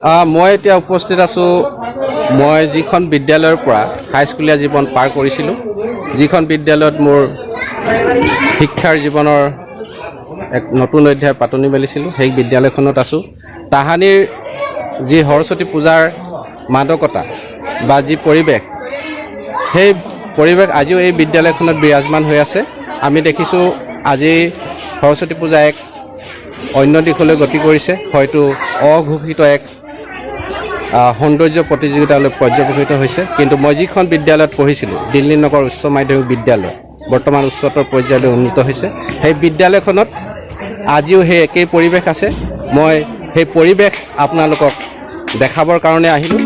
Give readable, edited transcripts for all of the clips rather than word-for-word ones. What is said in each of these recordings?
মই এতিয়া উপস্থিত আছোঁ মই যিখন বিদ্যালয়ৰ পৰা হাইস্কুলীয়া জীৱন পাৰ কৰিছিলোঁ যিখন বিদ্যালয়ত মোৰ শিক্ষাৰ জীৱনৰ এক নতুন অধ্যায় পাতনি মেলিছিলোঁ সেই বিদ্যালয়খনত আছোঁ তাহানিৰ যি সৰস্বতী পূজাৰ মাদকতা বা যি পৰিৱেশ সেই পৰিৱেশ আজিও এই বিদ্যালয়খনত বিৰাজমান হৈ আছে আমি দেখিছোঁ আজি সৰস্বতী পূজা এক অন্য দিশলৈ গতি কৰিছে হয়তো অঘোষিত এক সৌন্দৰ্য প্ৰতিযোগিতালৈ পৰ্যবেক্ষিত হৈছে কিন্তু মই যিখন বিদ্যালয়ত পঢ়িছিলোঁ দিল্লী নগৰ উচ্চ মাধ্যমিক বিদ্যালয় বৰ্তমান উচ্চতৰ পৰ্যায়লৈ উন্নীত হৈছে সেই বিদ্যালয়খনত আজিও সেই একেই পৰিৱেশ আছে মই সেই পৰিৱেশ আপোনালোকক দেখাবৰ কাৰণে আহিলোঁ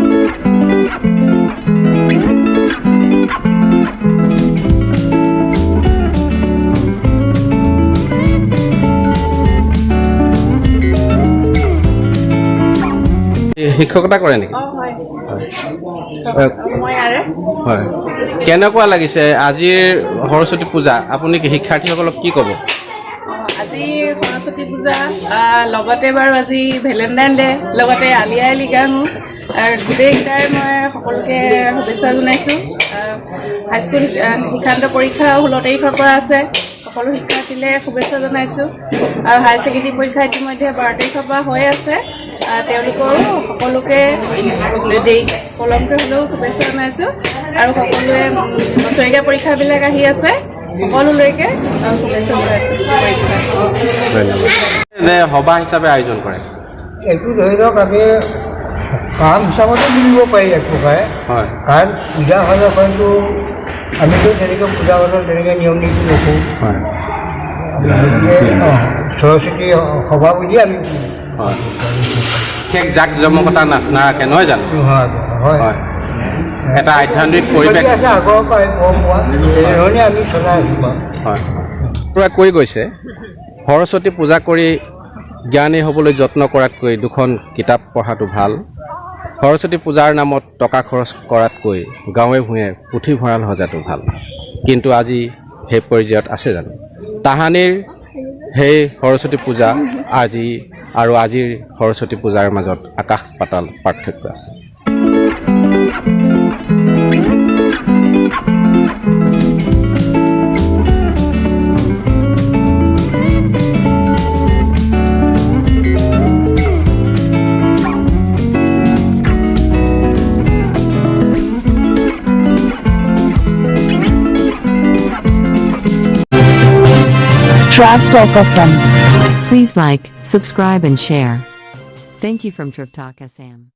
শিক্ষকতা কৰে নেকি হয় কেনেকুৱা লাগিছে আজিৰ সৰস্বতী পূজা আপুনি শিক্ষাৰ্থীসকলক কি ক'ব আজি সৰস্বতী পূজা লগতে বাৰু আজি ভেলেণ্টাইন ডে লগতে আলি আই লৃগাং গোটেইকেইটাই মই সকলোকে শুভেচ্ছা জনাইছোঁ হাইস্কুল শিক্ষান্ত পৰীক্ষা 16 তাৰিখৰ পৰা আছে সকলো শিক্ষাৰ্থীলৈ শুভেচ্ছা জনাইছোঁ আৰু হায়াৰ ছেকেণ্ডেৰী পৰীক্ষা ইতিমধ্যে 12 তাৰিখৰ পৰা হৈ আছে তেওঁলোকৰো সকলোকে পলমকৈ হ'লেও শুভেচ্ছা জনাইছোঁ আৰু সকলোৱে বছৰেকীয়া পৰীক্ষাবিলাক আহি আছে সকলোলৈকে শুভেচ্ছা জনাইছোঁ সভা হিচাপে আয়োজন কৰে এইটো ধৰি লওক আমি কাম হিচাপতে বুলিব পাৰি এক প্ৰকাৰে হয় কাৰণ পূজা হ'লে হয়তো আমিতো তেনেকৈ পূজা হ'লে তেনেকৈ নিয়ম নীতি নকৰোঁ হয় সৰস্বতী সভা বুলি আমি হয় বিশেষ জাক জমকতা নাৰাখে নহয় জানো হয় এটা আধ্যাত্মিক পৰিৱেশ আছে আগৰ পৰাই পৰম্পৰা তেনেধৰণে আমি চলাই আছোঁ হয় পুৰা কৈ গৈছে সৰস্বতী পূজা কৰি জ্ঞানী হ'বলৈ যত্ন কৰাতকৈ দুখন কিতাপ পঢ়াটো ভাল সৰস্বতী পূজাৰ নামত টকা খৰচ কৰাতকৈ গাঁৱে ভূঞে পুথিভঁৰাল সজাটো ভাল কিন্তু আজি সেই পৰ্যায়ত আছে জানো তাহানিৰ সেই সৰস্বতী পূজা আজি আৰু আজিৰ সৰস্বতী পূজাৰ মাজত আকাশ পাতাল পাৰ্থক্য আছে Trav Talk Assam. Please like, subscribe and share. Thank you from Trav Talk Assam.